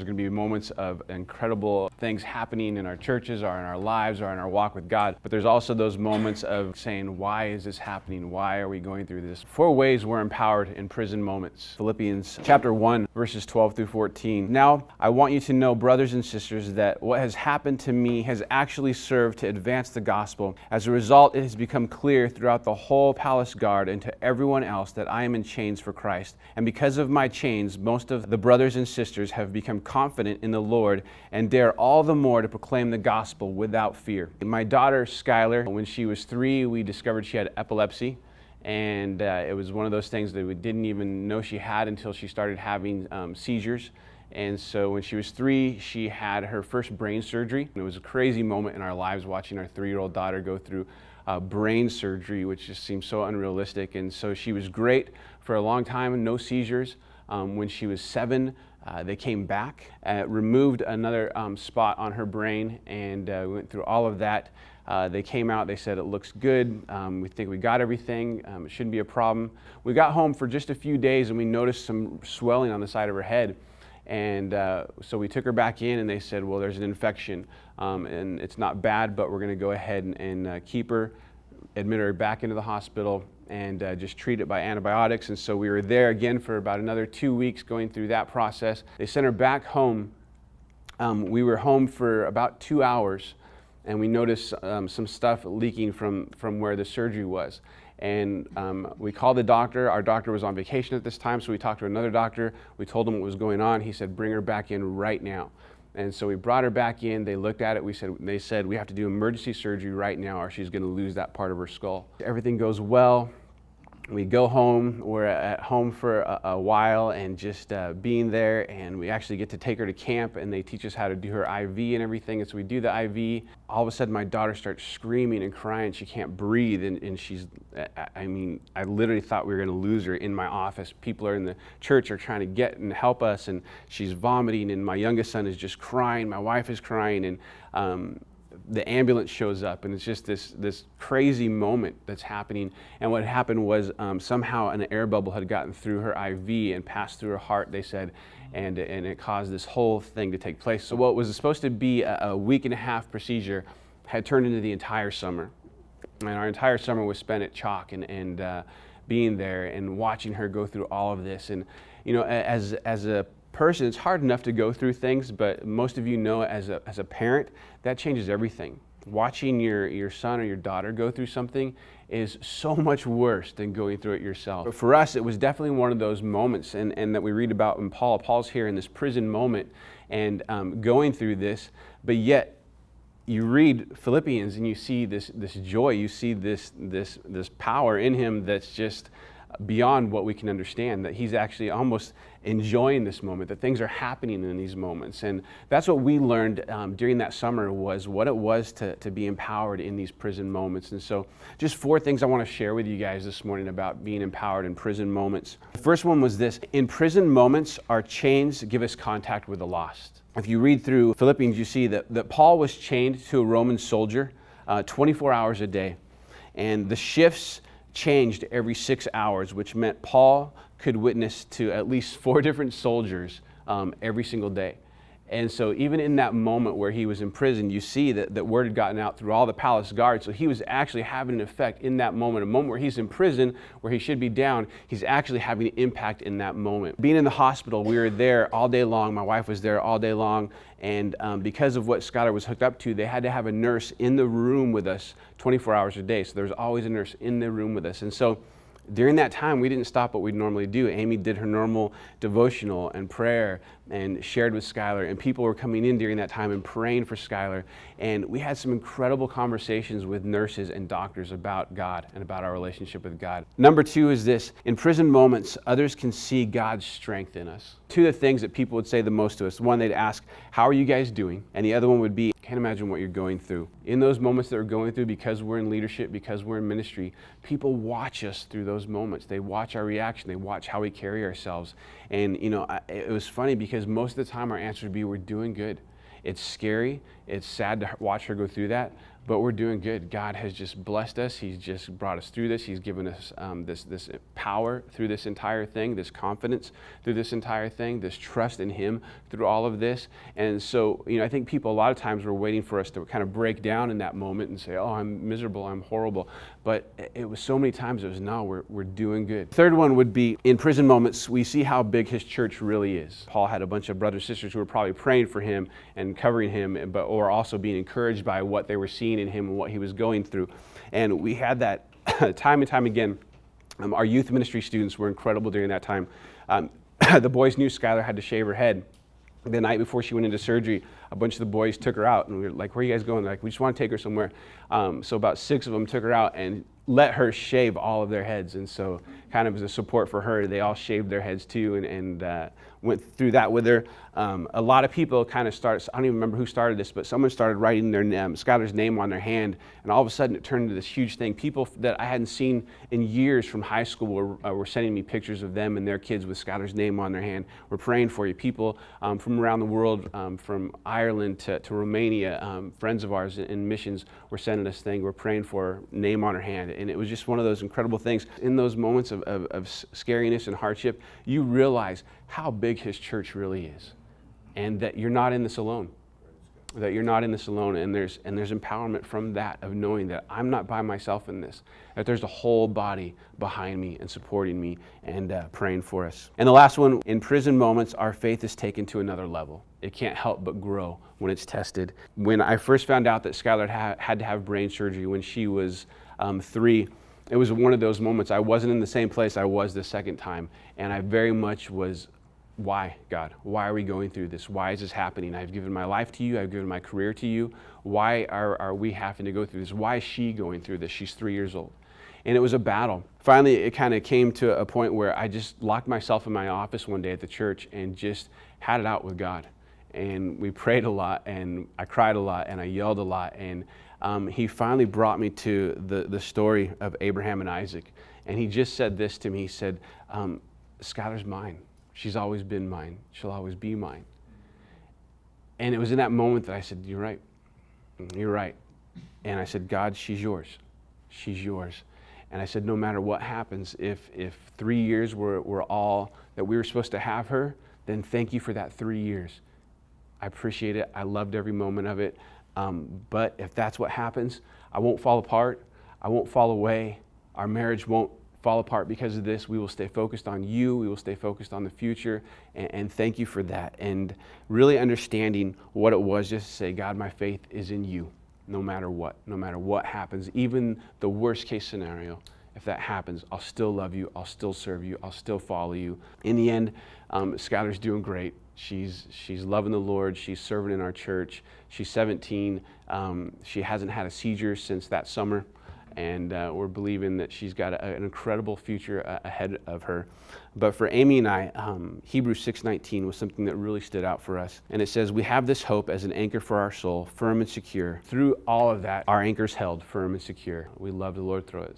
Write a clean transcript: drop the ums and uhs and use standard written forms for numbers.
There's going to be moments of incredible things happening in our churches or in our lives or in our walk with God. But there's also those moments of saying, why is this happening? Why are we going through this? 4 ways we're empowered in prison moments. Philippians chapter 1, verses 12 through 14. Now, I want you to know, brothers and sisters, that what has happened to me has actually served to advance the gospel. As a result, it has become clear throughout the whole palace guard and to everyone else that I am in chains for Christ. And because of my chains, most of the brothers and sisters have become confident in the Lord and dare all the more to proclaim the gospel without fear. My daughter, Skylar, when she was 3, we discovered she had epilepsy. And it was one of those things that we didn't even know she had until she started having seizures. And so when she was 3, she had her first brain surgery. It was a crazy moment in our lives watching our 3-year-old daughter go through brain surgery, which just seemed so unrealistic. And so she was great for a long time, no seizures. When she was 7, they came back, removed another spot on her brain, and we went through all of that. They came out, they said it looks good, we think we got everything, it shouldn't be a problem. We got home for just a few days and we noticed some swelling on the side of her head. And so we took her back in and they said, well, there's an infection and it's not bad, but we're going to go ahead and keep her, admit her back into the hospital and just treat it by antibiotics. And so we were there again for about another 2 weeks going through that process. They sent her back home. We were home for about 2 hours and we noticed some stuff leaking from where the surgery was. And we called the doctor. Our doctor was on vacation at this time, so we talked to another doctor. We told him what was going on. He said, bring her back in right now. And so we brought her back in. They looked at it. They said, we have to do emergency surgery right now or she's going to lose that part of her skull. Everything goes well. We go home. We're at home for a while and just being there, and we actually get to take her to camp and they teach us how to do her IV and everything. And so we do the IV. All of a sudden my daughter starts screaming and crying. She can't breathe and she's, I mean, I literally thought we were going to lose her in my office. People are in the church are trying to get and help us, and she's vomiting and my youngest son is just crying. My wife is crying, and the ambulance shows up, and it's just this crazy moment that's happening. And what happened was somehow an air bubble had gotten through her IV and passed through her heart, they said, and it caused this whole thing to take place. So what was supposed to be a week-and-a-half procedure had turned into the entire summer. And our entire summer was spent at Chalk and being there and watching her go through all of this. And you know, as a person, it's hard enough to go through things, but most of you know as a parent, that changes everything. Watching your son or your daughter go through something is so much worse than going through it yourself. But for us, it was definitely one of those moments, and that we read about in Paul. Paul's here in this prison moment and going through this, but yet you read Philippians and you see this joy, you see this power in him that's just beyond what we can understand, that he's actually almost enjoying this moment, that things are happening in these moments. And that's what we learned during that summer, was what it was to be empowered in these prison moments. And so just 4 things I want to share with you guys this morning about being empowered in prison moments. The first one was this: in prison moments, our chains give us contact with the lost. If you read through Philippians, you see that Paul was chained to a Roman soldier 24 hours a day. And the shifts changed every 6 hours, which meant Paul could witness to at least 4 different soldiers every single day. And so even in that moment where he was in prison, you see that word had gotten out through all the palace guards. So he was actually having an effect in that moment. A moment where he's in prison, where he should be down, he's actually having an impact in that moment. Being in the hospital, we were there all day long. My wife was there all day long. And because of what Skylar was hooked up to, they had to have a nurse in the room with us 24 hours a day. So there was always a nurse in the room with us. And so during that time, we didn't stop what we'd normally do. Amy did her normal devotional and prayer and shared with Skylar, and people were coming in during that time and praying for Skylar. And we had some incredible conversations with nurses and doctors about God and about our relationship with God. Number 2 is this: in prison moments, others can see God's strength in us. 2 of the things that people would say the most to us: one, they'd ask, how are you guys doing? And the other one would be, can't imagine what you're going through. In those moments that we're going through, because we're in leadership, because we're in ministry, people watch us through those moments. They watch our reaction. They watch how we carry ourselves. And you know, it was funny because most of the time our answer would be, we're doing good. It's scary. It's sad to watch her go through that. but we're doing good. God has just blessed us. He's just brought us through this. He's given us this power through this entire thing, this confidence through this entire thing, this trust in Him through all of this. And so, I think people a lot of times were waiting for us to kind of break down in that moment and say, oh, I'm miserable, I'm horrible. But it was so many times it was, no, we're doing good. Third one would be, in prison moments, we see how big his church really is. Paul had a bunch of brothers and sisters who were probably praying for him and covering him, or also being encouraged by what they were seeing in him and what he was going through. And we had that time and time again. Our youth ministry students were incredible during that time. The boys knew Skylar had to shave her head. The night before she went into surgery, a bunch of the boys took her out, and we were like, where are you guys going? They're like, we just want to take her somewhere. So about 6 of them took her out and let her shave all of their heads. And so kind of as a support for her, they all shaved their heads too, and went through that with her. A lot of people kind of started, I don't even remember who started this, but someone started writing their Skylar's name on their hand, and all of a sudden it turned into this huge thing. People that I hadn't seen in years from high school were sending me pictures of them and their kids with Skylar's name on their hand. We're praying for you. People from around the world, from Ireland to Romania, friends of ours in missions were sending us things. We're praying for her, name on her hand. And it was just one of those incredible things. In those moments of scariness and hardship, you realize how big his church really is, and that you're not in this alone. That you're not in this alone, and there's empowerment from that, of knowing that I'm not by myself in this, that there's a whole body behind me and supporting me and praying for us. And the last one, in prison moments, our faith is taken to another level. It can't help but grow when it's tested. When I first found out that Skylar had to have brain surgery when she was 3, it was one of those moments. I wasn't in the same place I was the second time, and I very much was, why, God? Why are we going through this? Why is this happening? I've given my life to you. I've given my career to you. Why are we having to go through this? Why is she going through this? She's 3 years old. And it was a battle. Finally, it kind of came to a point where I just locked myself in my office one day at the church and just had it out with God. And we prayed a lot, and I cried a lot, and I yelled a lot. And he finally brought me to the story of Abraham and Isaac. And he just said this to me. He said, Skylar's mine. She's always been mine. She'll always be mine. And it was in that moment that I said, you're right. You're right. And I said, God, she's yours. She's yours. And I said, no matter what happens, if 3 years were all that we were supposed to have her, then thank you for that 3 years. I appreciate it. I loved every moment of it. But if that's what happens, I won't fall apart. I won't fall away. Our marriage won't fall apart because of this. We will stay focused on you. We will stay focused on the future. And thank you for that. And really understanding what it was, just to say, God, my faith is in you, no matter what happens, even the worst case scenario. If that happens, I'll still love you. I'll still serve you. I'll still follow you. In the end, Skylar's doing great. She's loving the Lord. She's serving in our church. She's 17. She hasn't had a seizure since that summer. And we're believing that she's got an incredible future ahead of her. But for Amy and I, Hebrews 6:19 was something that really stood out for us. And it says, we have this hope as an anchor for our soul, firm and secure. Through all of that, our anchor's held firm and secure. We love the Lord through it.